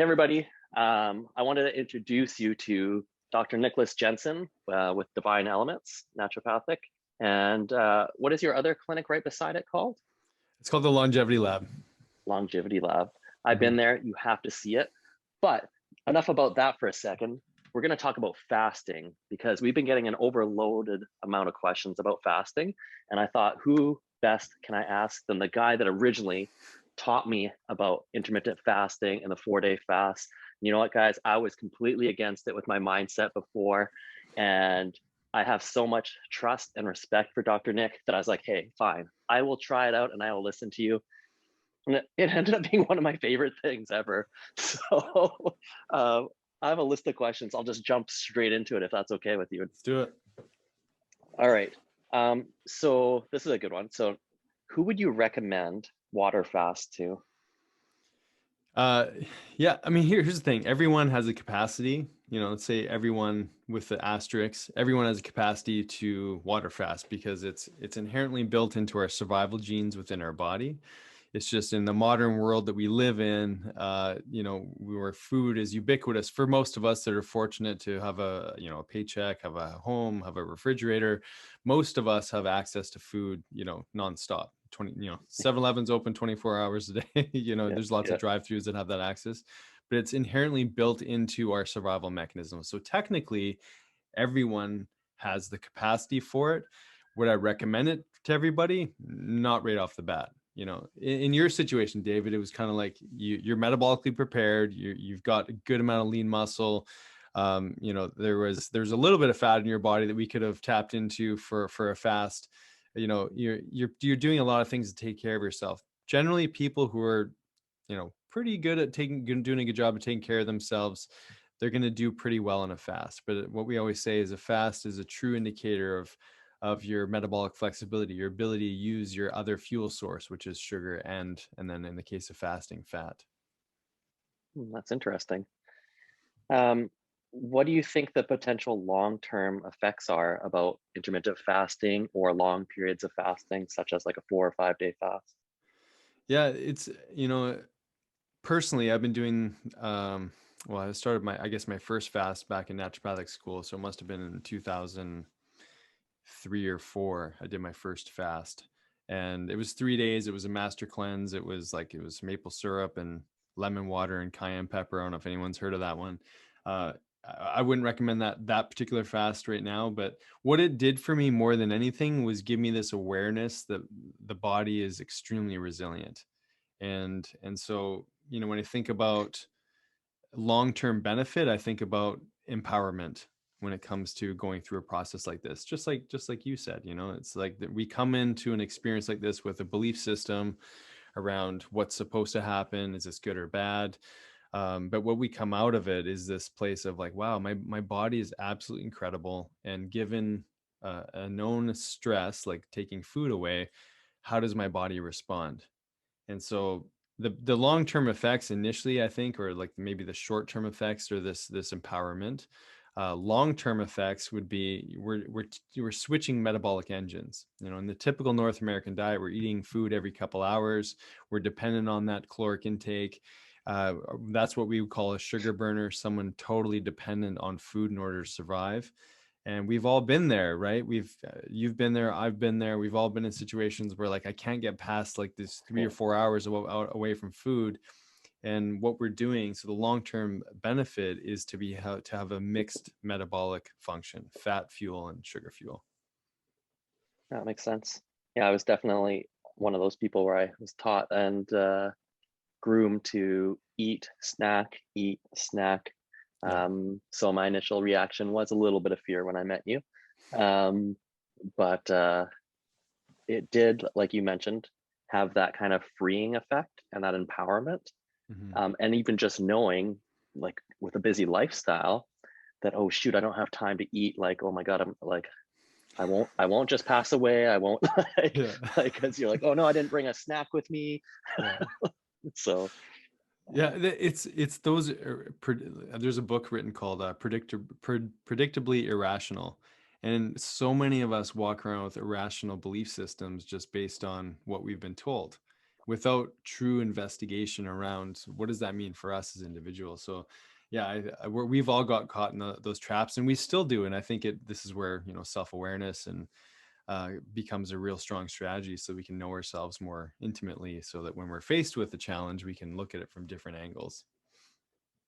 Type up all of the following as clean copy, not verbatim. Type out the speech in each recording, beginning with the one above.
Everybody. I wanted to introduce you to Dr. Nicholas Jensen with Divine Elements, naturopathic. And what is your other clinic right beside it called? It's called the Longevity Lab. Longevity Lab. I've Mhm. been there. You have to see it. But enough about that for a second. We're going to talk about fasting because we've been getting an overloaded amount of questions about fasting. And I thought, who best can I ask than the guy that originally taught me about intermittent fasting and the 4-day fast? You know what, guys? I was completely against it with my mindset before. And I have so much trust and respect for Dr. Nick that I was like, hey, fine, I will try it out and I will listen to you. And it ended up being one of my favorite things ever. So uh, I have a list of questions. I'll just jump straight into it if that's okay with you. Let's do it. All right. So this is a good one. So who would you recommend water fast to? Uh, yeah, I mean, here's the thing. Everyone has a capacity, let's say everyone with the asterisks, everyone has a capacity to water fast because it's inherently built into our survival genes within our body. It's just in the modern world that we live in, where food is ubiquitous for most of us that are fortunate to have a paycheck, have a home, have a refrigerator. Most of us have access to food, nonstop. 7-Eleven's open 24 hours a day. Yeah, There's lots of yeah. drive-throughs that have that access, but it's inherently built into our survival mechanism. So technically, everyone has the capacity for it. Would I recommend it to everybody? Not right off the bat. In your situation, David, it was kind of like you're metabolically prepared. You've got a good amount of lean muscle. There's a little bit of fat in your body that we could have tapped into for a fast. You're doing a lot of things to take care of yourself. Generally, people who are pretty good at doing a good job of taking care of themselves, they're going to do pretty well on a fast. But what we always say is a fast is a true indicator of your metabolic flexibility, your ability to use your other fuel source, which is sugar and then in the case of fasting, fat. That's interesting. Um, what do you think the potential long-term effects are about intermittent fasting or long periods of fasting, such as like a 4 or 5 day fast? Yeah, it's personally, I've been doing I started my first fast back in naturopathic school, so it must have been in 2003 or 4. I did my first fast, and it was 3 days. It was a master cleanse. It was maple syrup and lemon water and cayenne pepper. I don't know if anyone's heard of that one. I wouldn't recommend that particular fast right now, but what it did for me more than anything was give me this awareness that the body is extremely resilient. And so when I think about long-term benefit, I think about empowerment when it comes to going through a process like this. Just like you said, it's like that we come into an experience like this with a belief system around what's supposed to happen. Is this good or bad? But what we come out of it is this place of like, wow, my body is absolutely incredible. And given a known stress, like taking food away, how does my body respond? And so the long-term effects initially, I think, or like maybe the short-term effects or this empowerment. Long-term effects would be we're switching metabolic engines. In the typical North American diet, we're eating food every couple hours. We're dependent on that caloric intake. That's what we would call a sugar burner, someone totally dependent on food in order to survive. And we've all been there, right? You've been there, I've been there. We've all been in situations where like I can't get past like this 3 or 4 hours away from food. And what we're doing, so the long-term benefit is to have a mixed metabolic function, fat fuel and sugar fuel. That makes sense. Yeah, I was definitely one of those people where I was taught and groomed to eat, snack. Yeah. So my initial reaction was a little bit of fear when I met you. Um, but it did, like you mentioned, have that kind of freeing effect and that empowerment. Hmm. And even just knowing, like with a busy lifestyle, that, oh shoot, I don't have time to eat. Like, oh my God, I'm like, I won't just pass away. I won't Yeah. because you're like, oh no, I didn't bring a snack with me. Yeah. So Yeah, it's those. There's a book written called "Predictably Irrational," and so many of us walk around with irrational belief systems just based on what we've been told. without true investigation around what does that mean for us as individuals. So yeah, we've all got caught in those traps, and we still do. And I think this is where, self-awareness and becomes a real strong strategy, so we can know ourselves more intimately, so that when we're faced with a challenge, we can look at it from different angles.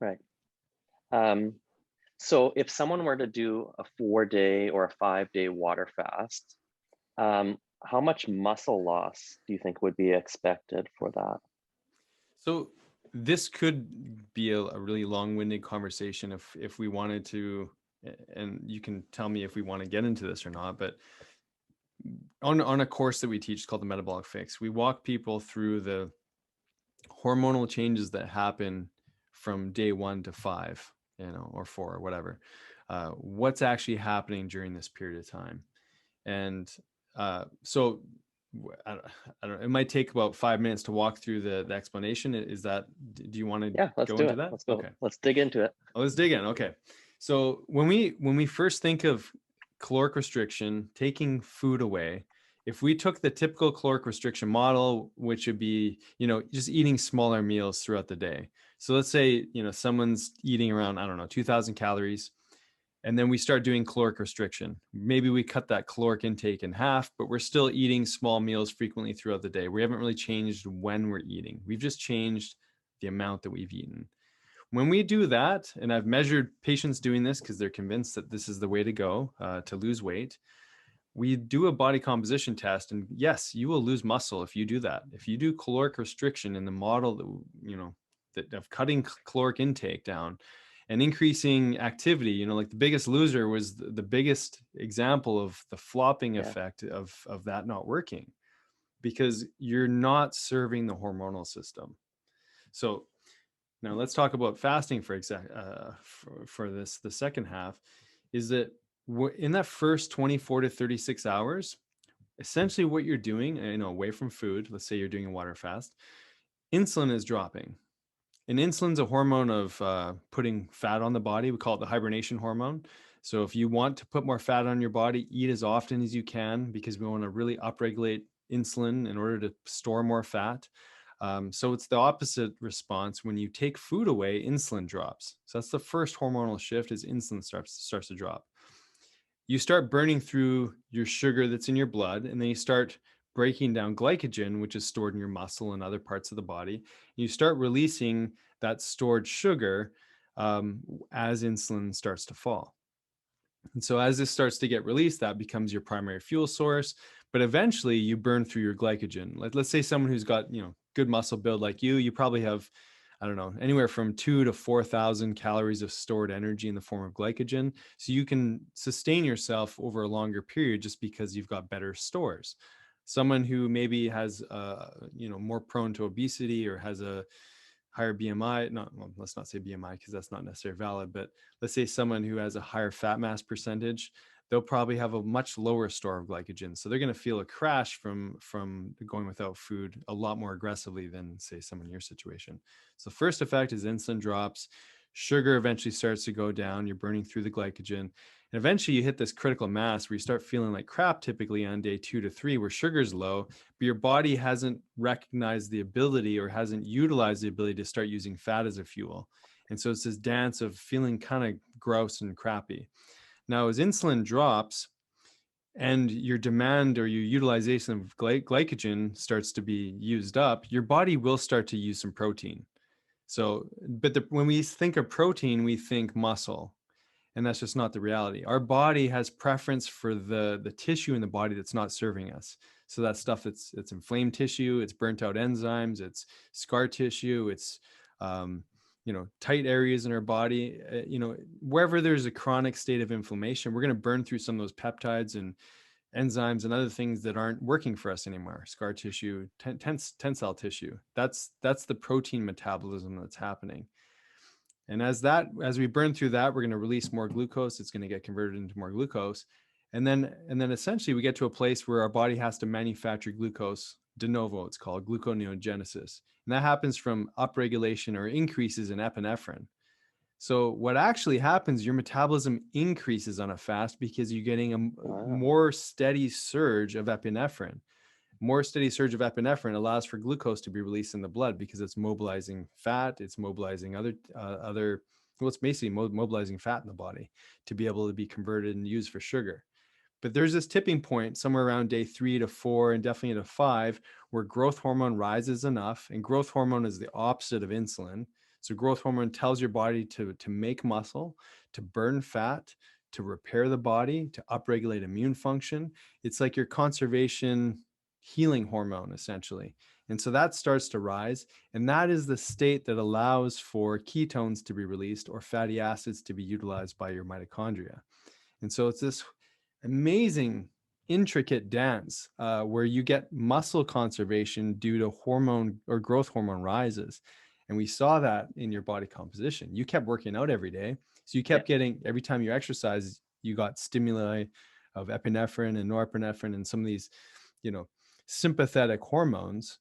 Right. Um, so if someone were to do a 4-day or a 5-day water fast, how much muscle loss do you think would be expected for that? So this could be a really long-winded conversation if we wanted to, and you can tell me if we want to get into this or not, but on a course that we teach called the Metabolic Fix, we walk people through the hormonal changes that happen from day 1 to 5, or 4 or whatever. What's actually happening during this period of time. And so I don't know, it might take about 5 minutes to walk through the explanation. Is that, do you want to Yeah, let's go do into it. that? Let's go. Okay. Let's dig into it. Oh, let's dig in. Okay. So when we first think of caloric restriction, taking food away, if we took the typical caloric restriction model, which would be, just eating smaller meals throughout the day. So let's say, someone's eating around, I don't know, 2,000 calories, and then we start doing caloric restriction. Maybe we cut that caloric intake in half, but we're still eating small meals frequently throughout the day. We haven't really changed when we're eating. We've just changed the amount that we've eaten. When we do that, and I've measured patients doing this because they're convinced that this is the way to go to lose weight, we do a body composition test, and yes, you will lose muscle if you do that. If you do caloric restriction in the model that of cutting caloric intake down and increasing activity, like the Biggest Loser was the biggest example of the flopping Yeah. effect of that not working, because you're not serving the hormonal system. So now let's talk about fasting for this, the second half, is that in that first 24 to 36 hours, essentially what you're doing, away from food, let's say you're doing a water fast, insulin is dropping. And insulin's a hormone of putting fat on the body. We call it the hibernation hormone. So if you want to put more fat on your body, eat as often as you can, because we want to really upregulate insulin in order to store more fat. So it's the opposite response. When you take food away, insulin drops. So that's the first hormonal shift, is insulin starts to drop. You start burning through your sugar that's in your blood, and then you start breaking down glycogen, which is stored in your muscle and other parts of the body. You start releasing that stored sugar as insulin starts to fall. And so as this starts to get released, that becomes your primary fuel source. But eventually you burn through your glycogen. Let's say someone who's got, good muscle build like you probably have, I don't know, anywhere from 2,000 to 4,000 calories of stored energy in the form of glycogen. So you can sustain yourself over a longer period just because you've got better stores. Someone who maybe has, more prone to obesity or has a higher BMI, let's not say BMI because that's not necessarily valid, but let's say someone who has a higher fat mass percentage, they'll probably have a much lower store of glycogen. So they're going to feel a crash from going without food a lot more aggressively than, say, someone in your situation. So the first effect is insulin drops, sugar eventually starts to go down, you're burning through the glycogen. And eventually you hit this critical mass where you start feeling like crap, typically on day 2 to 3, where sugar's low, but your body hasn't recognized the ability or hasn't utilized the ability to start using fat as a fuel. And so it's this dance of feeling kind of gross and crappy. Now, as insulin drops and your demand or your utilization of glycogen starts to be used up, your body will start to use some protein. So, but when we think of protein, we think muscle. And that's just not the reality. Our body has preference for the tissue in the body that's not serving us. So that stuff it's inflamed tissue, it's burnt out enzymes, it's scar tissue, it's tight areas in our body. Wherever there's a chronic state of inflammation, we're going to burn through some of those peptides and enzymes and other things that aren't working for us anymore. Scar tissue, tensile tissue. That's the protein metabolism that's happening. And as we burn through that, we're going to release more glucose. It's going to get converted into more glucose. And then essentially we get to a place where our body has to manufacture glucose de novo. It's called gluconeogenesis. And that happens from upregulation or increases in epinephrine. So what actually happens, your metabolism increases on a fast because you're getting a more steady surge of epinephrine. more steady surge of epinephrine allows for glucose to be released in the blood because it's mobilizing fat, it's mobilizing well, it's basically mobilizing fat in the body to be able to be converted and used for sugar. But there's this tipping point somewhere around day 3 to 4 and definitely to 5 where growth hormone rises enough. And growth hormone is the opposite of insulin. So growth hormone tells your body to make muscle, to burn fat, to repair the body, to upregulate immune function. It's like your conservation healing hormone, essentially. And so that starts to rise. And that is the state that allows for ketones to be released or fatty acids to be utilized by your mitochondria. And so it's this amazing, intricate dance where you get muscle conservation due to hormone or growth hormone rises. And we saw that in your body composition. You kept working out every day. So you kept getting, every time you exercise, you got stimuli of epinephrine and norepinephrine and some of these, sympathetic hormones,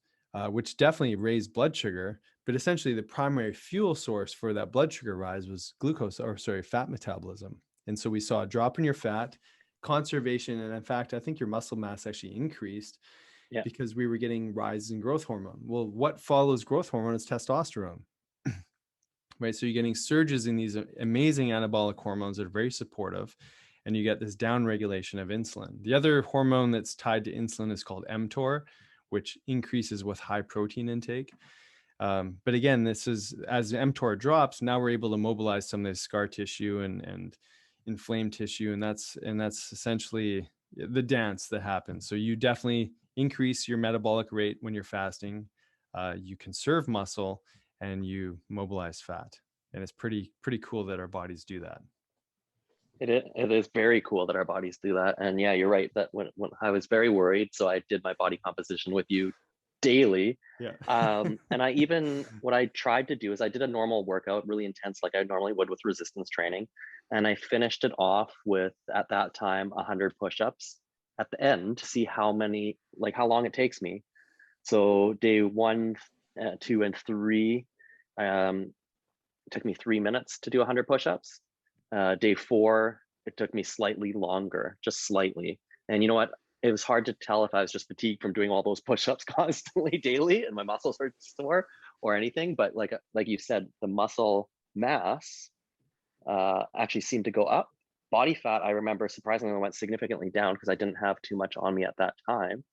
which definitely raise blood sugar. But essentially the primary fuel source for that blood sugar rise was fat metabolism. And so we saw a drop in your fat, conservation. And in fact, I think your muscle mass actually increased because we were getting rises in growth hormone. Well, what follows growth hormone is testosterone, right? So you're getting surges in these amazing anabolic hormones that are very supportive, and you get this downregulation of insulin. The other hormone that's tied to insulin is called mTOR, which increases with high protein intake. But again, this is as mTOR drops, now we're able to mobilize some of this scar tissue and inflamed tissue, and that's essentially the dance that happens. So you definitely increase your metabolic rate when you're fasting, you conserve muscle, and you mobilize fat. And it's pretty cool that our bodies do that. It is very cool that our bodies do that. And yeah, you're right that when I was very worried, so I did my body composition with you daily. And what I tried to do is I did a normal workout, really intense, like I normally would with resistance training. And I finished it off with, at that time, 100 push-ups at the end to see how long it takes me. So day 1, 2, and 3, it took me 3 minutes to do 100 push-ups. Day 4, it took me slightly longer, just slightly. And you know what? It was hard to tell if I was just fatigued from doing all those push-ups constantly daily and my muscles hurt sore or anything. But like you said, the muscle mass actually seemed to go up. Body fat, I remember, surprisingly went significantly down because I didn't have too much on me at that time.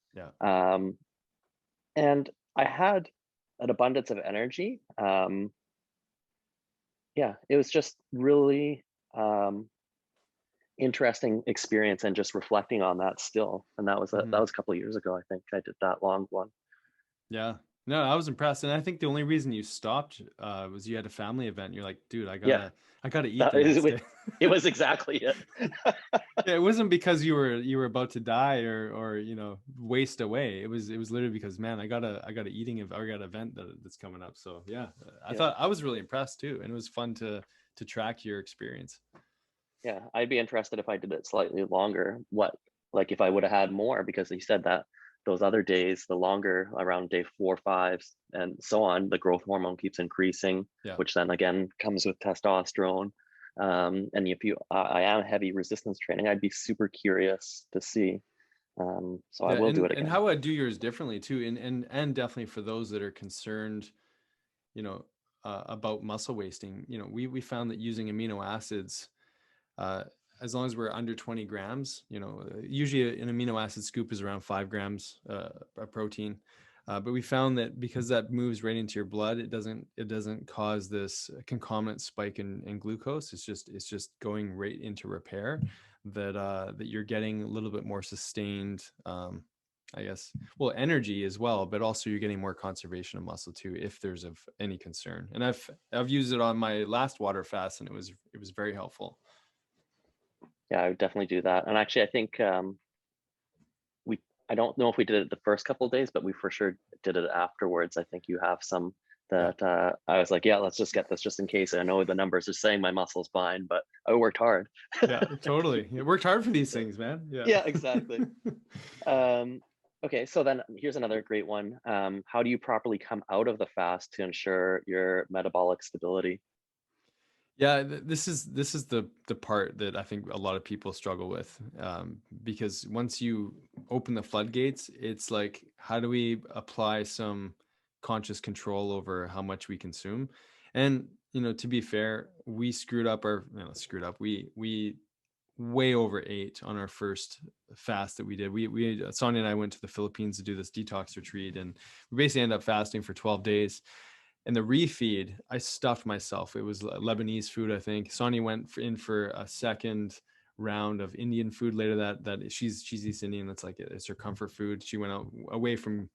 And I had an abundance of energy. It was just really interesting experience, and just reflecting on that still. And that was a couple of years ago. I think I did that long one. Yeah, no, I was impressed. And I think the only reason you stopped was you had a family event. You're like, dude, I gotta eat the next day. It was exactly it. It wasn't because you were about to die or waste away. It was literally because, man, I got an event that's coming up. So I thought I was really impressed too, and it was fun to track your experience. Yeah, I'd be interested if I did it slightly longer. Like if I would have had more, because you said that those other days, the longer, around day 4, 5, and so on, the growth hormone keeps increasing, which then again comes with testosterone. And if I am heavy resistance training, I'd be super curious to see. So I will do it again. And how I do yours differently too, and definitely for those that are concerned, about muscle wasting. We found that using amino acids, as long as we're under 20 grams, usually an amino acid scoop is around 5 grams of protein. But we found that because that moves right into your blood, it doesn't cause this concomitant spike in glucose. It's just going right into repair, that you're getting a little bit more sustained, energy as well, but also you're getting more conservation of muscle too, if there's of any concern. And I've used it on my last water fast, and it was very helpful. Yeah, I would definitely do that. And actually, I think I don't know if we did it the first couple of days, but we for sure did it afterwards. I think you have some that I was like, yeah, let's just get this just in case. I know the numbers are saying my muscle's fine, but I worked hard. Yeah, totally. You worked hard for these things, man. Yeah, exactly. Okay, so then here's another great one. How do you properly come out of the fast to ensure your metabolic stability? Yeah, this is the part that I think a lot of people struggle with, because once you open the floodgates, it's like, how do we apply some conscious control over how much we consume? And to be fair, we screwed up our, screwed up. We way over ate on our first fast that we did. We Sonia and I went to the Philippines to do this detox retreat, and we basically ended up fasting for 12 days. And the refeed, I stuffed myself. It was Lebanese food, I think. Sonia went in for a second round of Indian food later. That she's East Indian. That's like it's her comfort food. She went out away from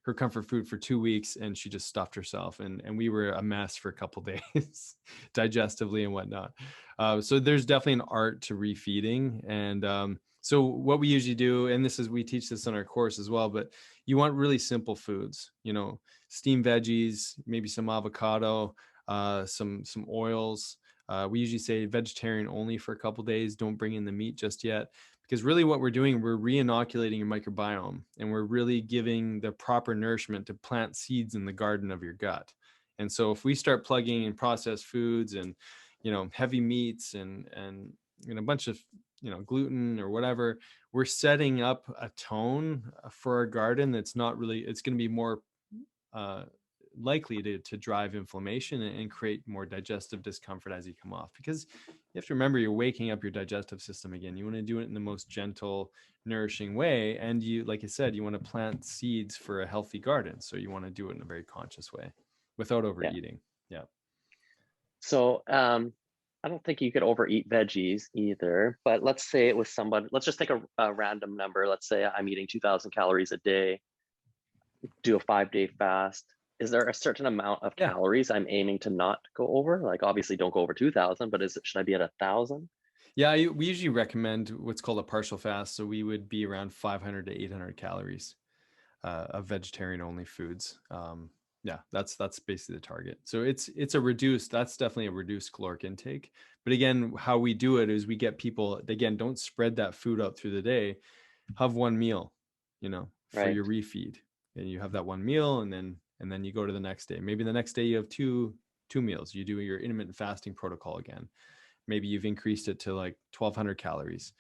her comfort food for 2 weeks, and she just stuffed herself. And we were a mess for a couple days, digestively and whatnot. So there's definitely an art to refeeding. And so what we usually do, and we teach this in our course as well, but you want really simple foods, steamed veggies, maybe some avocado, some oils. We usually say vegetarian only for a couple days. Don't bring in the meat just yet, because really what we're doing, we're re-inoculating your microbiome, and we're really giving the proper nourishment to plant seeds in the garden of your gut. And so if we start plugging in processed foods and heavy meats and a bunch of gluten or whatever, we're setting up a tone for our garden that's not really, it's going to be more uh, likely to drive inflammation and create more digestive discomfort as you come off. Because you have to remember, you're waking up your digestive system again. You want to do it in the most gentle, nourishing way. And you, like I said, you want to plant seeds for a healthy garden. So you want to do it in a very conscious way without Yeah. overeating. Yeah. So I don't think you could overeat veggies either, but let's say it was somebody, let's just take a random number. Let's say I'm eating 2,000 calories a day, do a 5-day fast. Is there a certain amount of Yeah. calories I'm aiming to not go over? Like obviously don't go over 2,000, but should I be at 1,000? Yeah, we usually recommend what's called a partial fast. So we would be around 500 to 800 calories of vegetarian only foods. Yeah, that's basically the target. So it's a reduced. That's definitely a reduced caloric intake. But again, how we do it is we get people, again, don't spread that food out through the day. Have one meal, for Right. your refeed, and you have that one meal, and then you go to the next day. Maybe the next day you have two meals. You do your intermittent fasting protocol again. Maybe you've increased it to like 1,200 calories.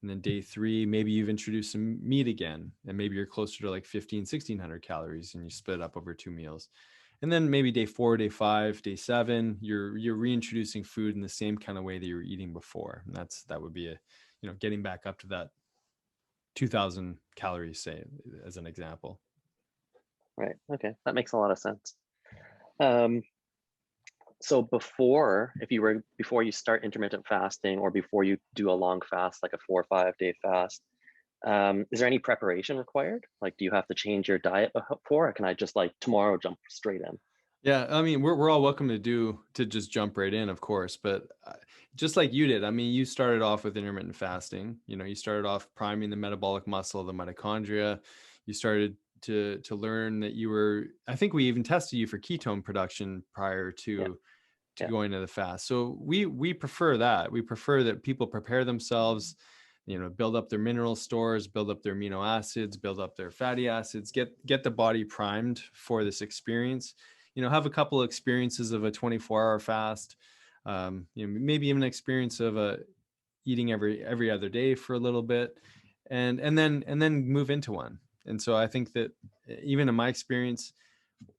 And then day 3, maybe you've introduced some meat again, and maybe you're closer to like 1,600 calories, and you split it up over 2 meals. And then maybe day 4, day 5, day 7, you're reintroducing food in the same kind of way that you were eating before. And that would be getting back up to that 2,000 calories, say, as an example. Right. Okay. That makes a lot of sense. Um, so before you start intermittent fasting or before you do a long fast, like a 4 or 5-day fast, is there any preparation required? Like, do you have to change your diet before, or can I just like tomorrow jump straight in? Yeah, I mean, we're all welcome to just jump right in, of course, but just like you did, I mean, you started off with intermittent fasting. You started off priming the metabolic muscle, the mitochondria. You started to learn that you were. I think we even tested you for ketone production prior Yeah. to Yeah. going to the fast. So we prefer that. We prefer that people prepare themselves, build up their mineral stores, build up their amino acids, build up their fatty acids, get the body primed for this experience. Have a couple of experiences of a 24-hour fast. Maybe even an experience of eating every other day for a little bit, and then move into one. And so I think that even in my experience,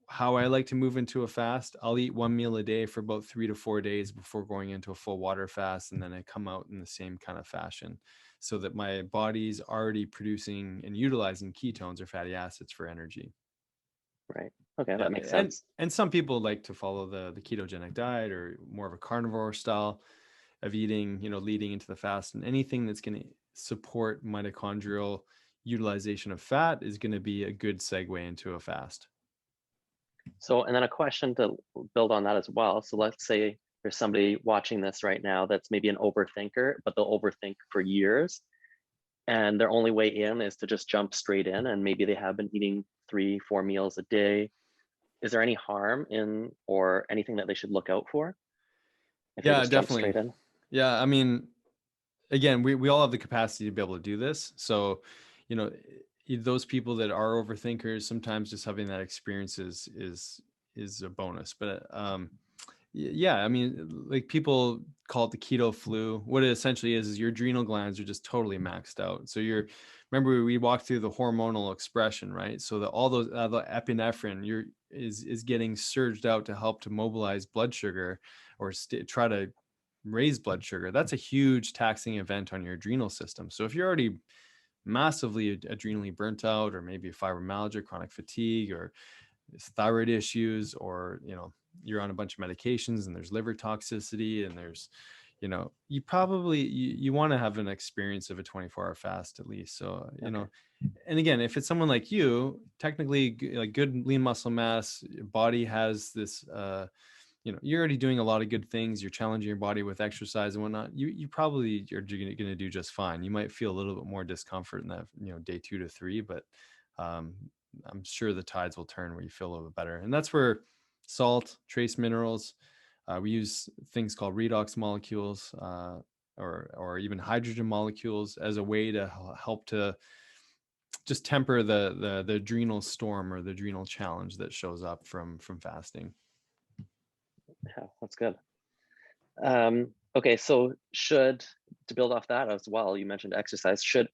how I like to move into a fast, I'll eat one meal a day for about 3 to 4 days before going into a full water fast. And then I come out in the same kind of fashion so that my body's already producing and utilizing ketones or fatty acids for energy. Right. Okay. Yeah. That makes And sense. and some people like to follow the ketogenic diet or more of a carnivore style of eating, leading into the fast. And anything that's going to support mitochondrial utilization of fat is going to be a good segue into a fast. So, and then a question to build on that as well. So let's say there's somebody watching this right now that's maybe an overthinker, but they'll overthink for years, and their only way in is to just jump straight in, and maybe they have been eating 3, 4 meals a day. Is there any harm in or anything that they should look out for if they Yeah, just jump definitely. straight in? Yeah, I mean, again, we all have the capacity to be able to do this. So, you know, those people that are overthinkers, sometimes just having that experience is a bonus. But Yeah, I mean, like people call it the keto flu. What it essentially is your adrenal glands are just totally maxed out. So remember we walked through the hormonal expression, right? So that all those the epinephrine is getting surged out to help to mobilize blood sugar or try to raise blood sugar. That's a huge taxing event on your adrenal system. So if you're already massively adrenally burnt out, or maybe fibromyalgia, chronic fatigue, or thyroid issues, or you're on a bunch of medications and there's liver toxicity, and there's you probably you want to have an experience of a 24-hour fast at least. So Okay. and again, if it's someone like you, technically like good lean muscle mass, your body has this you're already doing a lot of good things, you're challenging your body with exercise and whatnot, you probably are going to do just fine. You might feel a little bit more discomfort in that day 2 to 3, but um, I'm sure the tides will turn where you feel a little bit better. And that's where salt, trace minerals, we use things called redox molecules, or even hydrogen molecules as a way to help to just temper the adrenal storm or the adrenal challenge that shows up from fasting. Yeah, that's good. Okay, so to build off that as well, you mentioned exercise. Should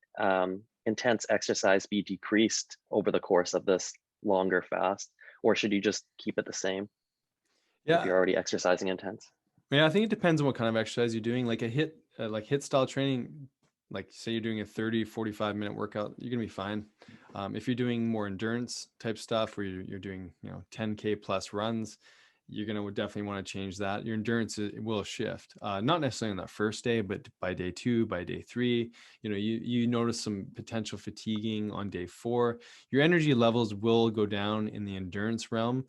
intense exercise be decreased over the course of this longer fast, or should you just keep it the same if Yeah, you're already exercising intense? I think it depends on what kind of exercise you're doing. Like like hit style training, like say you're doing a 30, 45-minute workout, you're gonna be fine. If you're doing more endurance type stuff where you're doing 10K plus runs, you're gonna definitely want to change that. Your endurance will shift, not necessarily on that first day, but by day 2, by day 3, you notice some potential fatiguing on day 4. Your energy levels will go down in the endurance realm.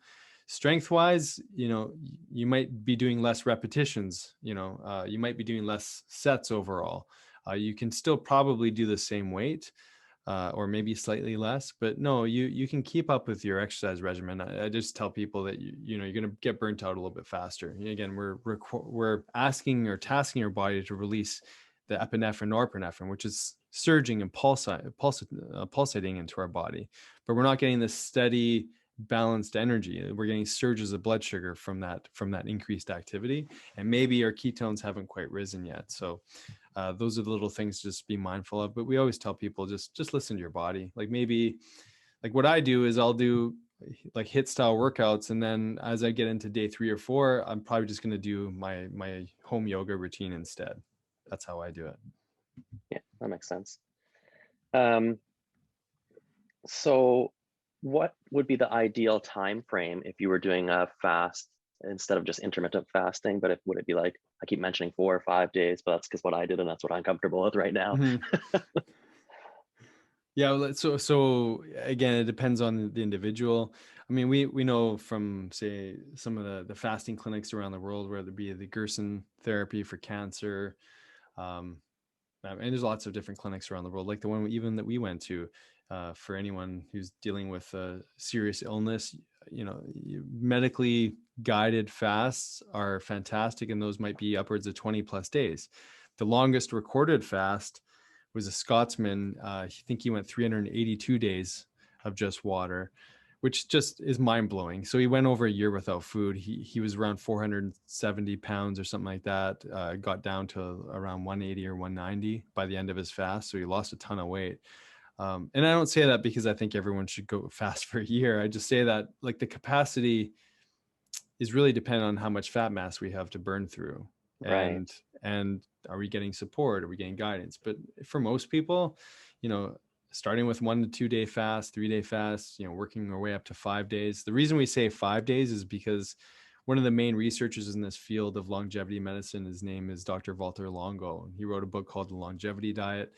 Strength wise, you might be doing less repetitions, you might be doing less sets overall. You can still probably do the same weight, or maybe slightly less, but no, you can keep up with your exercise regimen. I just tell people that you're going to get burnt out a little bit faster. Again, we're asking or tasking your body to release the epinephrine, norepinephrine, which is surging and pulsating into our body, but we're not getting this steady balanced energy. We're getting surges of blood sugar from that increased activity, and maybe our ketones haven't quite risen yet. So those are the little things to just be mindful of. But we always tell people just listen to your body. Like maybe like what I do is I'll do like HIIT style workouts, and then as I get into day 3 or 4, I'm probably just going to do my home yoga routine instead. That's how I do it. Yeah, that makes sense. Um, so what would be the ideal time frame if you were doing a fast instead of just intermittent fasting? But would it be like, I keep mentioning 4 or 5 days, but that's because what I did and that's what I'm comfortable with right now. Mhm. Yeah, so again, it depends on the individual. I mean, we know from say some of the fasting clinics around the world, whether it be the Gerson therapy for cancer, um, and there's lots of different clinics around the world, like the one even that we went to, for anyone who's dealing with a serious illness. Medically guided fasts are fantastic, and those might be upwards of 20 plus days. The longest recorded fast was a Scotsman. I think he went 382 days of just water, which just is mind blowing. So he went over a year without food. He was around 470 pounds or something like that. Got down to around 180 or 190 by the end of his fast. So he lost a ton of weight. And I don't say that because I think everyone should go fast for a year. I just say that like the capacity is really dependent on how much fat mass we have to burn through. Right. And are we getting support? Are we getting guidance? But for most people, starting with 1 to 2 day fast, 3 day fast, working our way up to 5 days. The reason we say 5 days is because one of the main researchers in this field of longevity medicine, his name is Dr. Walter Longo. He wrote a book called The Longevity Diet.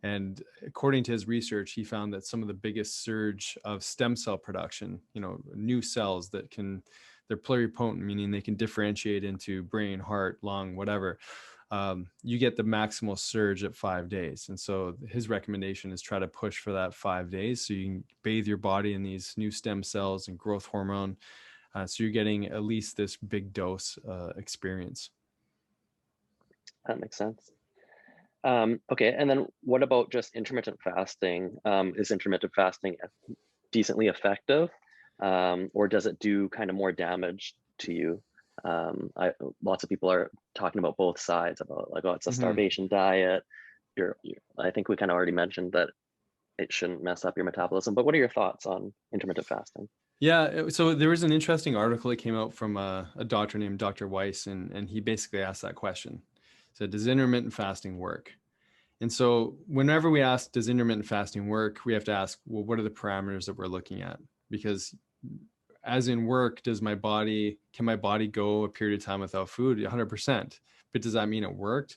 And according to his research, he found that some of the biggest surge of stem cell production, new cells they're pluripotent, meaning they can differentiate into brain, heart, lung, whatever. You get the maximal surge at 5 days. And so his recommendation is try to push for that 5 days so you can bathe your body in these new stem cells and growth hormone. So you're getting at least this big dose experience. That makes sense. Okay, and then what about just intermittent fasting? Is intermittent fasting decently effective, or does it do kind of more damage to you Lots of people are talking about both sides about like, oh, it's a Hmm. starvation diet. I think we kind of already mentioned that it shouldn't mess up your metabolism. But what are your thoughts on intermittent fasting? Yeah, so there was an interesting article that came out from a doctor named Dr. Weiss, and he basically asked that question. So, does intermittent fasting work? And so, whenever we ask, does intermittent fasting work, we have to ask, well, what are the parameters that we're looking at? Because, as in work, can my body go a period of time without food? 100%. But does that mean it worked?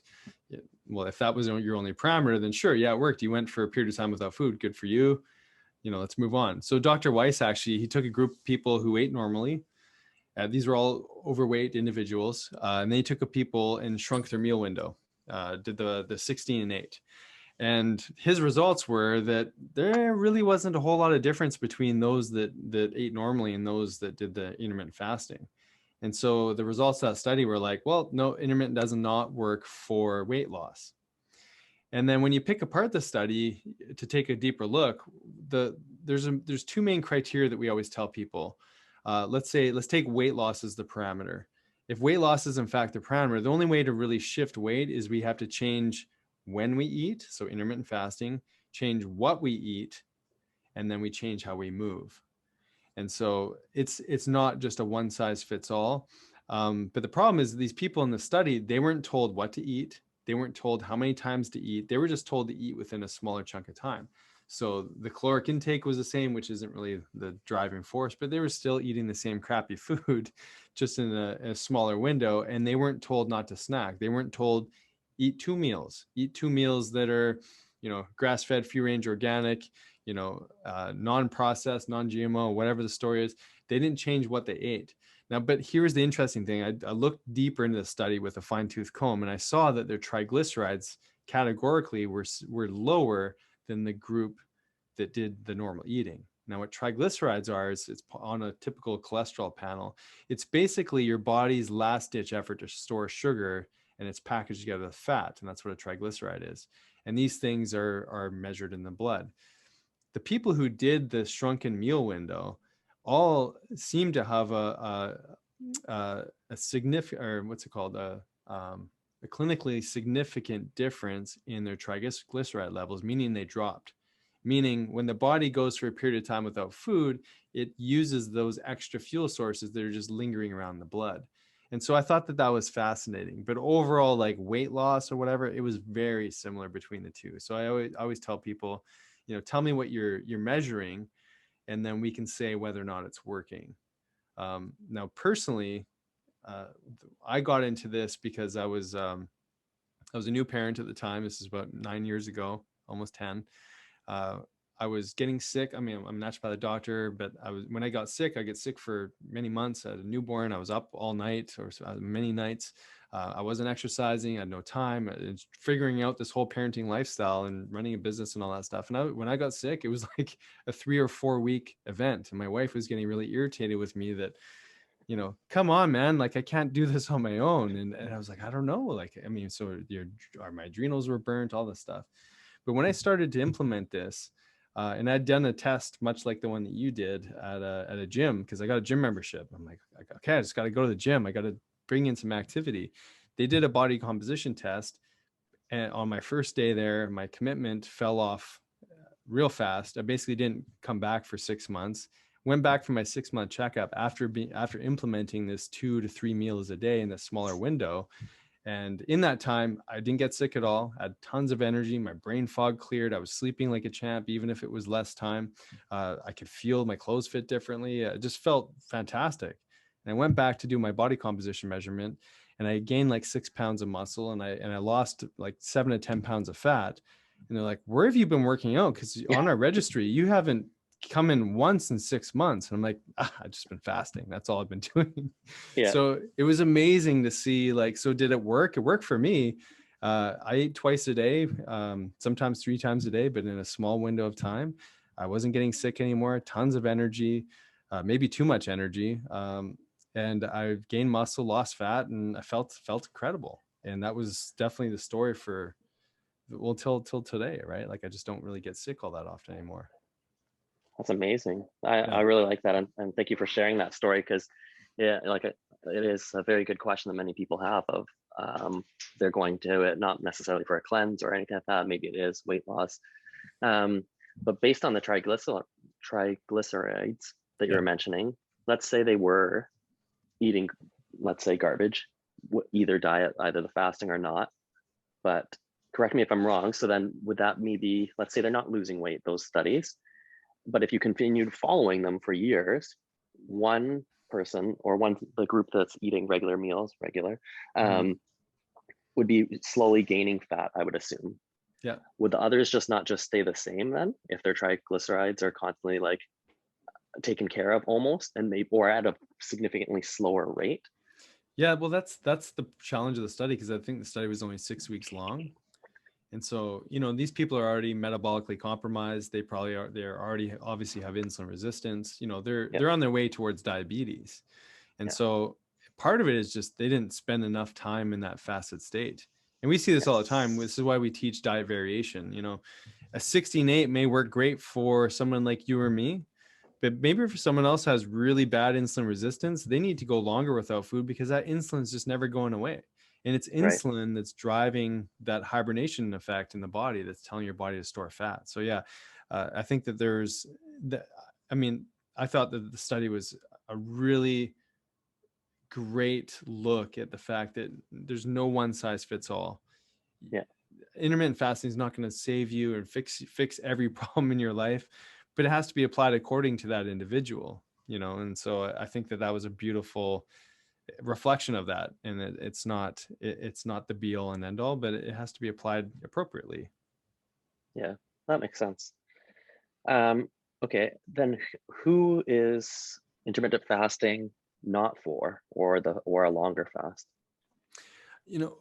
Well, if that was your only parameter, then sure, yeah, it worked. You went for a period of time without food. Good for you. Let's move on. So Dr. Weiss actually, he took a group of people who ate normally. These were all overweight individuals, and they took a people and shrunk their meal window. Did the 16 and 8. And his results were that there really wasn't a whole lot of difference between those that ate normally and those that did the intermittent fasting. And so the results of that study were like, well, no, intermittent does not work for weight loss. And then when you pick apart the study to take a deeper look, there's two main criteria that we always tell people. Let's take weight loss as the parameter. If weight loss is in fact the parameter, the only way to really shift weight is we have to change when we eat, so intermittent fasting, change what we eat, and then we change how we move. And so it's not just a one size fits all. But the problem is these people in the study, they weren't told what to eat. They weren't told how many times to eat. They were just told to eat within a smaller chunk of time. So the caloric intake was the same, which isn't really the driving force, but they were still eating the same crappy food, just in a smaller window. And they weren't told not to snack. They weren't told eat two meals that are, grass-fed, free-range, organic, non-processed, non-GMO, whatever the story is. They didn't change what they ate. Now, but here's the interesting thing. I looked deeper into the study with a fine-tooth comb, and I saw that their triglycerides categorically were lower than the group that did the normal eating. Now, what triglycerides are is it's on a typical cholesterol panel. It's basically your body's last-ditch effort to store sugar, and it's packaged together with fat, and that's what a triglyceride is. And these things are measured in the blood. The people who did the shrunken meal window all seem to have a significant, or what's it called, a clinically significant difference in their triglyceride levels, meaning they dropped. Meaning when the body goes for a period of time without food, it uses those extra fuel sources that are just lingering around the blood. And so I thought that was fascinating. But overall, like weight loss or whatever, it was very similar between the two. So I always tell people, tell me what you're measuring, and then we can say whether or not it's working. Now, personally, I got into this because I was a new parent at the time. This is about 9 years ago, almost 10. I was getting sick. I mean, I'm matched by the doctor, but when I got sick, I get sick for many months. I had a newborn. I was up all night or many nights. I wasn't exercising. I had no time. It's figuring out this whole parenting lifestyle and running a business and all that stuff. And when I got sick, it was like a 3 or 4 week event. And my wife was getting really irritated with me that, come on, man, like I can't do this on my own. And I was like, I don't know. Like, I mean, so my adrenals were burnt, all this stuff. But when I started to implement this, and I'd done a test much like the one that you did at a gym, because I got a gym membership. I'm like, okay, I just got to go to the gym. I got to bring in some activity. They did a body composition test. And on my first day there, my commitment fell off real fast. I basically didn't come back for 6 months. Went back for my 6-month checkup after implementing this 2 to 3 meals a day in a smaller window. And in that time, I didn't get sick at all. I had tons of energy. My brain fog cleared. I was sleeping like a champ, even if it was less time. I could feel my clothes fit differently. It just felt fantastic. And I went back to do my body composition measurement, and I gained like 6 pounds of muscle, and I lost like 7 to 10 pounds of fat. And they're like, "Where have you been working out? Because on our registry, you haven't come in once in 6 months." And I'm like, I've just been fasting. That's all I've been doing. Yeah. So it was amazing to see, like, so did it work? It worked for me. I ate twice a day, sometimes 3 times a day, but in a small window of time. I wasn't getting sick anymore, tons of energy, maybe too much energy. And I gained muscle, lost fat, and I felt incredible. And that was definitely the story for, well, till today, right? Like I just don't really get sick all that often anymore. That's amazing. Yeah. I really like that. And thank you for sharing that story, because Yeah, it is a very good question that many people have of they're going to it not necessarily for a cleanse or anything like that. Maybe it is weight loss. Um, but based on the triglycerides that you Yeah. were mentioning, let's say they were eating, let's say, garbage, either diet, either the fasting or not. But correct me if I'm wrong. So then would that maybe, let's say they're not losing weight, those studies, but if you continued following them for years, one person or the group that's eating regular meals, Mhm. um, would be slowly gaining fat, I would assume. Yeah. Would the others just not just stay the same then if their triglycerides are constantly like taken care of almost and maybe or at a significantly slower rate? Yeah, well, that's the challenge of the study, because I think the study was only 6 weeks long. And so, these people are already metabolically compromised. They're already obviously have insulin resistance. They're Yeah, they're on their way towards diabetes. And yeah, so part of it is just they didn't spend enough time in that fasted state. And we see this yeah, all the time. This is why we teach diet variation. A 16-8 may work great for someone like you or me, but maybe for someone else who has really bad insulin resistance, they need to go longer without food because that insulin is just never going away. And it's right. insulin that's driving that hibernation effect in the body that's telling your body to store fat. So yeah, I think that there's that. I mean, I thought that the study was a really great look at the fact that there's no one size fits all. Yeah, Intermittent fasting is not going to save you and fix every problem in your life, but it has to be applied according to that individual, and so I think that was a beautiful reflection of that. And it's not the be all and end all, but it has to be applied appropriately. yeah, that makes sense. Um, okay, then who is intermittent fasting not for, or a longer fast? you know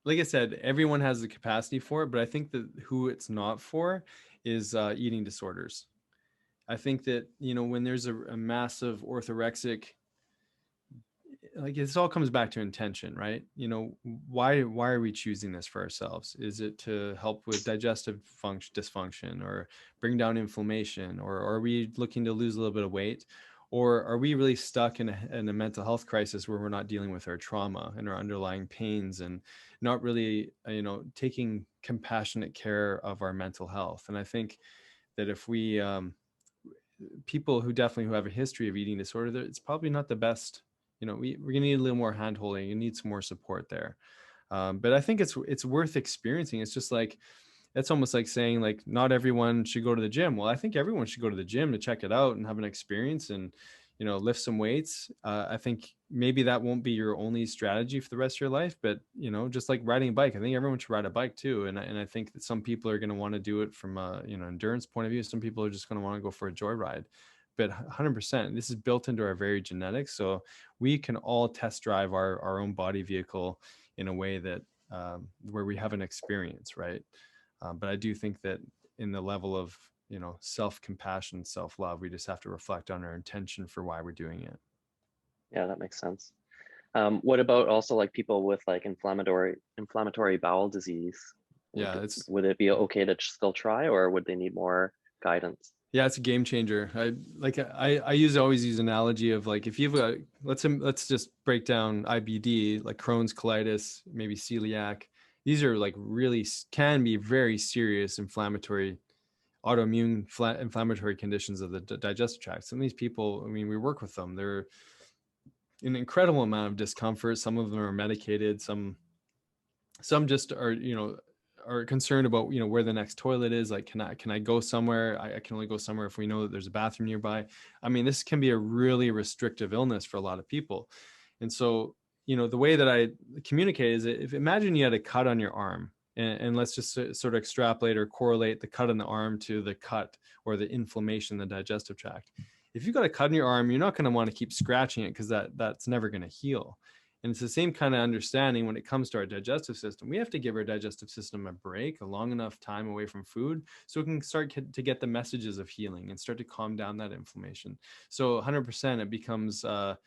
like I said, everyone has the capacity for it, but I think that who it's not for is eating disorders. I think that, when there's a massive orthorexic, like, this all comes back to intention, right? Why are we choosing this for ourselves? Is it to help with digestive function dysfunction, or bring down inflammation, or are we looking to lose a little bit of weight, or are we really stuck in a mental health crisis where we're not dealing with our trauma and our underlying pains, and not really taking compassionate care of our mental health? And I think that if we people who have a history of eating disorder, it's probably not the best. We're gonna need a little more hand holding. You need some more support there. But I think it's worth experiencing. It's just like, it's almost like saying, like, not everyone should go to the gym. Well, I think everyone should go to the gym to check it out and have an experience, and lift some weights. I think maybe that won't be your only strategy for the rest of your life, but just like riding a bike, I think everyone should ride a bike too. And I think that some people are going to want to do it from a endurance point of view. Some people are just going to want to go for a joyride. But 100%, this is built into our very genetics, so we can all test drive our own body vehicle in a way that where we have an experience, right? But I do think that in the level of self-compassion, self-love, we just have to reflect on our intention for why we're doing it. Yeah, that makes sense. What about also like people with like inflammatory bowel disease? Yeah, it's Would it be okay to still try, or would they need more guidance? yeah, it's a game changer. I always use analogy of, like, if you've got, let's just break down IBD, like Crohn's, colitis, maybe celiac. These are like really can be very serious autoimmune inflammatory conditions of the digestive tract. Some of these people, I mean, we work with them. They're an incredible amount of discomfort. Some of them are medicated. Some just are concerned about where the next toilet is. Like, can I go somewhere? I can only go somewhere if we know that there's a bathroom nearby. I mean, this can be a really restrictive illness for a lot of people. And so the way that I communicate is, if imagine you had a cut on your arm, and let's just sort of extrapolate or correlate the cut on the arm to the cut or the inflammation in the digestive tract. If you've got a cut in your arm, you're not going to want to keep scratching it, because that's never going to heal. And it's the same kind of understanding when it comes to our digestive system. We have to give our digestive system a break, a long enough time away from food, so it can start to get the messages of healing and start to calm down that inflammation. So 100%, it becomes a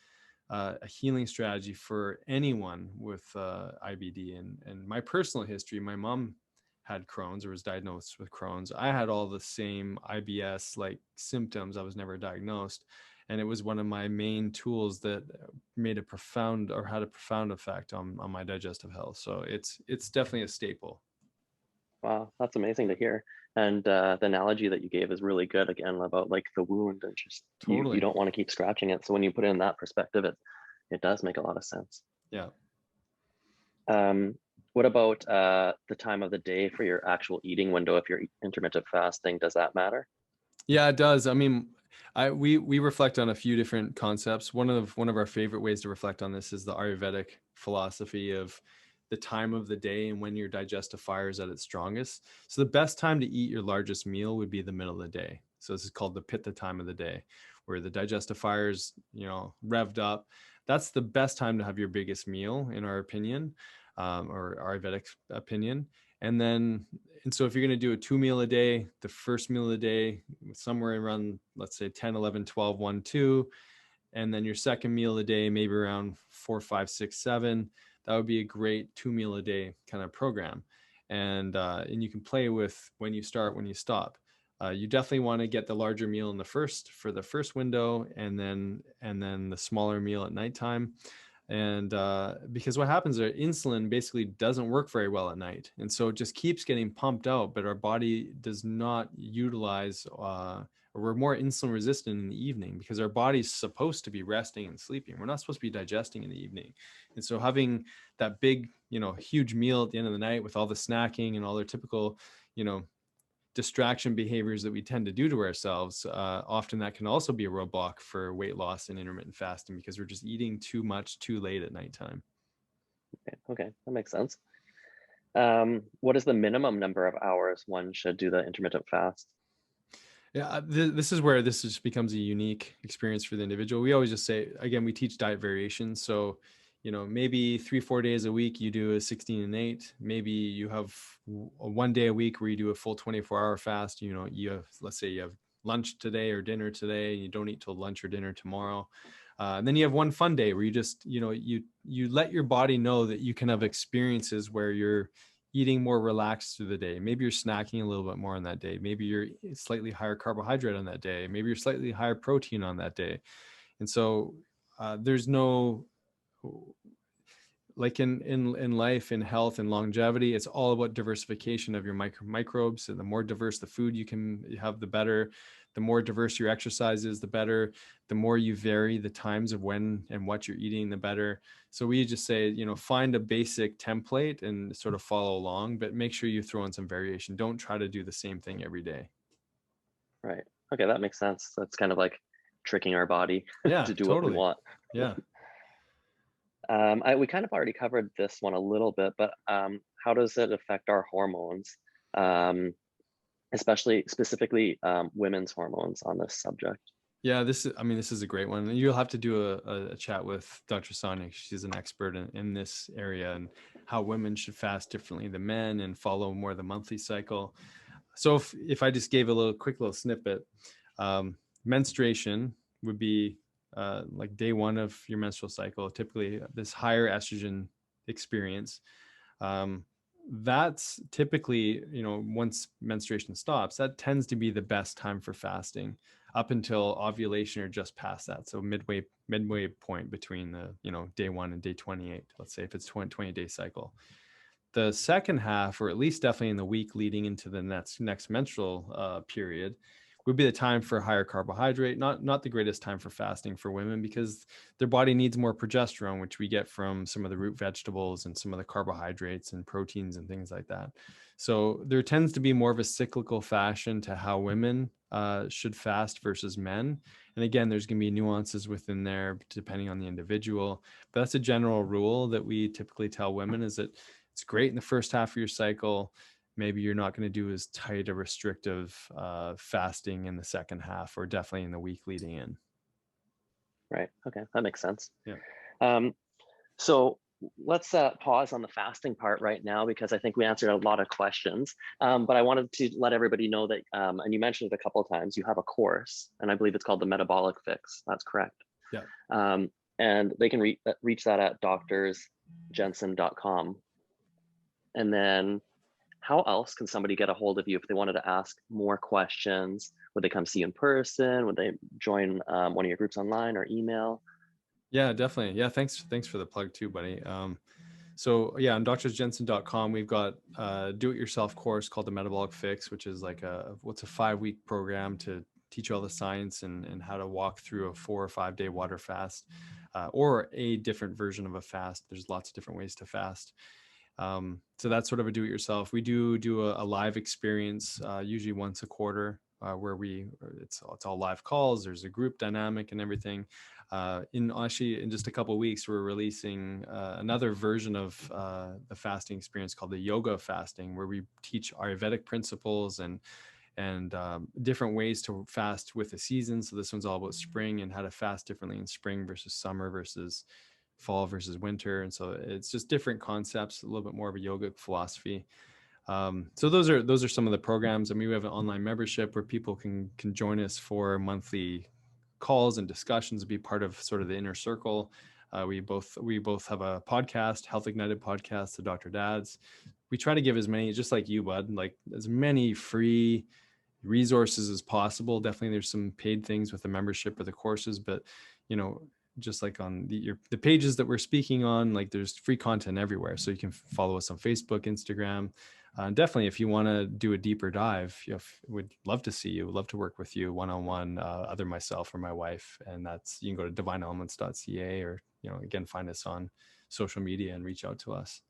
healing strategy for anyone with IBD. And my personal history, my mom had Crohn's, or was diagnosed with Crohn's. I had all the same IBS like symptoms. I was never diagnosed. And it was one of my main tools that made a profound, or had a profound effect on my digestive health. So it's definitely a staple. Wow, that's amazing to hear. And the analogy that you gave is really good again about like the wound and just you Totally. don't want to keep scratching it. So when you put it in that perspective, it does make a lot of sense. Yeah. Um, what about the time of the day for your actual eating window if you're intermittent fasting? Does that matter? Yeah, it does. I mean, we reflect on a few different concepts. One of our favorite ways to reflect on this is the Ayurvedic philosophy of the time of the day and when your digestive fire is at its strongest. So the best time to eat your largest meal would be the middle of the day. So this is called the pitta time of the day, where the digestive fire is, revved up. That's the best time to have your biggest meal, in our opinion, or Ayurvedic opinion. And so if you're going to do a 2 meal a day, the first meal of the day, somewhere around, let's say 10, 11, 12, 1, 2, and then your second meal of the day, maybe around 4, 5, 6, 7, that would be a great 2 meal a day kind of program. And you can play with when you start, when you stop. You definitely want to get the larger meal in the first window, and then the smaller meal at nighttime. And because what happens is insulin basically doesn't work very well at night, and so it just keeps getting pumped out, but our body does not utilize, or we're more insulin resistant in the evening because our body's supposed to be resting and sleeping. We're not supposed to be digesting in the evening. And so having that big, huge meal at the end of the night with all the snacking and all their typical, distraction behaviors that we tend to do to ourselves, often that can also be a roadblock for weight loss and intermittent fasting, because we're just eating too much too late at nighttime. Okay, that makes sense. What is the minimum number of hours one should do the intermittent fast? Yeah, this is where this just becomes a unique experience for the individual. We always just say, again, we teach diet variation. So, maybe 3-4 days a week you do a 16 and 8. Maybe you have one day a week where you do a full 24-hour fast. You have, let's say you have lunch today or dinner today, and you don't eat till lunch or dinner tomorrow. And then you have one fun day where you just, you let your body know that you can have experiences where you're eating more relaxed through the day. Maybe you're snacking a little bit more on that day. Maybe you're slightly higher carbohydrate on that day. Maybe you're slightly higher protein on that day. And so there's no, like in life, in health and longevity, it's all about diversification of your microbes. And the more diverse the food you can have, the better. The more diverse your exercise is, the better. The more you vary the times of when and what you're eating, the better. So we just say, find a basic template and sort of follow along, but make sure you throw in some variation. Don't try to do the same thing every day. Right. Okay, that makes sense. That's kind of like tricking our body Yeah, to do what we totally. want. Yeah. We kind of already covered this one a little bit, but how does it affect our hormones, especially specifically women's hormones on this subject? Yeah, this is a great one. And you'll have to do a chat with Dr. Sonic. She's an expert in this area, and how women should fast differently than men and follow more the monthly cycle. So if I just gave a quick little snippet, menstruation would be like day one of your menstrual cycle, typically this higher estrogen experience. That's typically, once menstruation stops, that tends to be the best time for fasting up until ovulation or just past that. So midway point between the, day 1 and day 28, let's say, if it's 20-day cycle. The second half, or at least definitely in the week leading into the next menstrual period, would be the time for higher carbohydrate. Not the greatest time for fasting for women, because their body needs more progesterone, which we get from some of the root vegetables and some of the carbohydrates and proteins and things like that. So there tends to be more of a cyclical fashion to how women should fast versus men. And again, there's going to be nuances within there depending on the individual. But that's a general rule that we typically tell women, is that it's great in the first half of your cycle. Maybe you're not going to do as tight a restrictive fasting in the second half, or definitely in the week leading in. Right. Okay, that makes sense. Yeah. So let's pause on the fasting part right now, because I think we answered a lot of questions. But I wanted to let everybody know that, and you mentioned it a couple of times, you have a course, and I believe it's called the Metabolic Fix. That's correct. Yeah. And they can reach that at doctorsjensen.com. And then How else can somebody get a hold of you if they wanted to ask more questions? Would they come see you in person? Would they join one of your groups online or email? Yeah, definitely. Yeah, thanks for the plug too, buddy. So yeah, on drsjensen.com, we've got a do-it-yourself course called the Metabolic Fix, which is like what's a 5-week program to teach you all the science and how to walk through a 4 or 5 day water fast, or a different version of a fast. There's lots of different ways to fast. So that's sort of a do-it-yourself. We do a live experience, usually once a quarter, where it's all live calls. There's a group dynamic and everything. In just a couple of weeks, we're releasing another version of the fasting experience called the yoga fasting, where we teach Ayurvedic principles and different ways to fast with the season. So this one's all about spring and how to fast differently in spring versus summer versus fall versus winter. And so it's just different concepts, a little bit more of a yogic philosophy. So those are some of the programs. I mean, we have an online membership where people can join us for monthly calls and discussions, be part of sort of the inner circle. We both have a podcast, Health Ignited podcast, the Dr. Dads. We try to give as many, just like you, bud, like as many free resources as possible. Definitely there's some paid things with the membership or the courses, but just like on the pages that we're speaking on, like there's free content everywhere. So you can follow us on Facebook, Instagram. Definitely, if you want to do a deeper dive, would love to see you, would love to work with you one-on-one, either myself or my wife. And you can go to divineelements.ca or, again, find us on social media and reach out to us.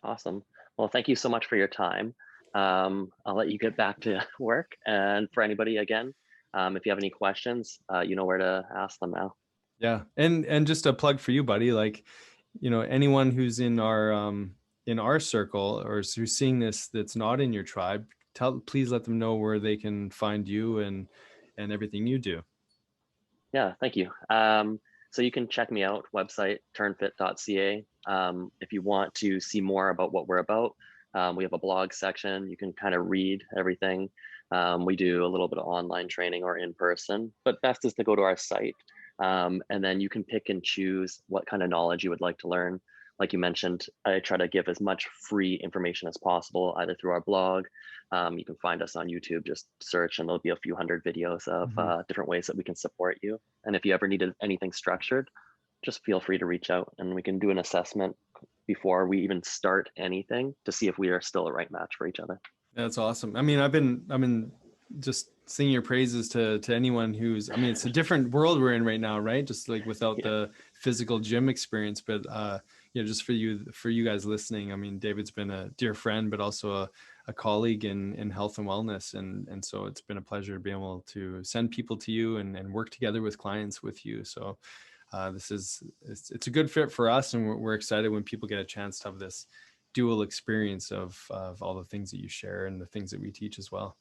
Awesome. Well, thank you so much for your time. I'll let you get back to work. And for anybody, again, if you have any questions, you know where to ask them now. Yeah. And just a plug for you, buddy, like, anyone who's in our circle or who's seeing this, that's not in your tribe, please let them know where they can find you and everything you do. Yeah, thank you. So you can check me out, website turnfit.ca. If you want to see more about what we're about, we have a blog section. You can kind of read everything. We do a little bit of online training or in person, but best is to go to our site. And then you can pick and choose what kind of knowledge you would like to learn. Like you mentioned, I try to give as much free information as possible, either through our blog. You can find us on YouTube, just search and there'll be a few hundred videos of different ways that we can support you. And if you ever needed anything structured, just feel free to reach out and we can do an assessment before we even start anything to see if we are still a right match for each other. That's awesome. I mean, I've been just singing your praises to anyone it's a different world we're in right now, right? Just like without the physical gym experience, but just for you guys listening, I mean, David's been a dear friend, but also a colleague in health and wellness. And so it's been a pleasure to be able to send people to you and work together with clients with you. So it's a good fit for us. And we're excited when people get a chance to have this dual experience of all the things that you share and the things that we teach as well.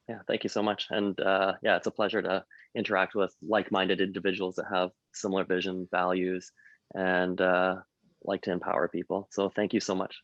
Yeah, thank you so much. And it's a pleasure to interact with like-minded individuals that have similar vision, values, and like to empower people. So thank you so much.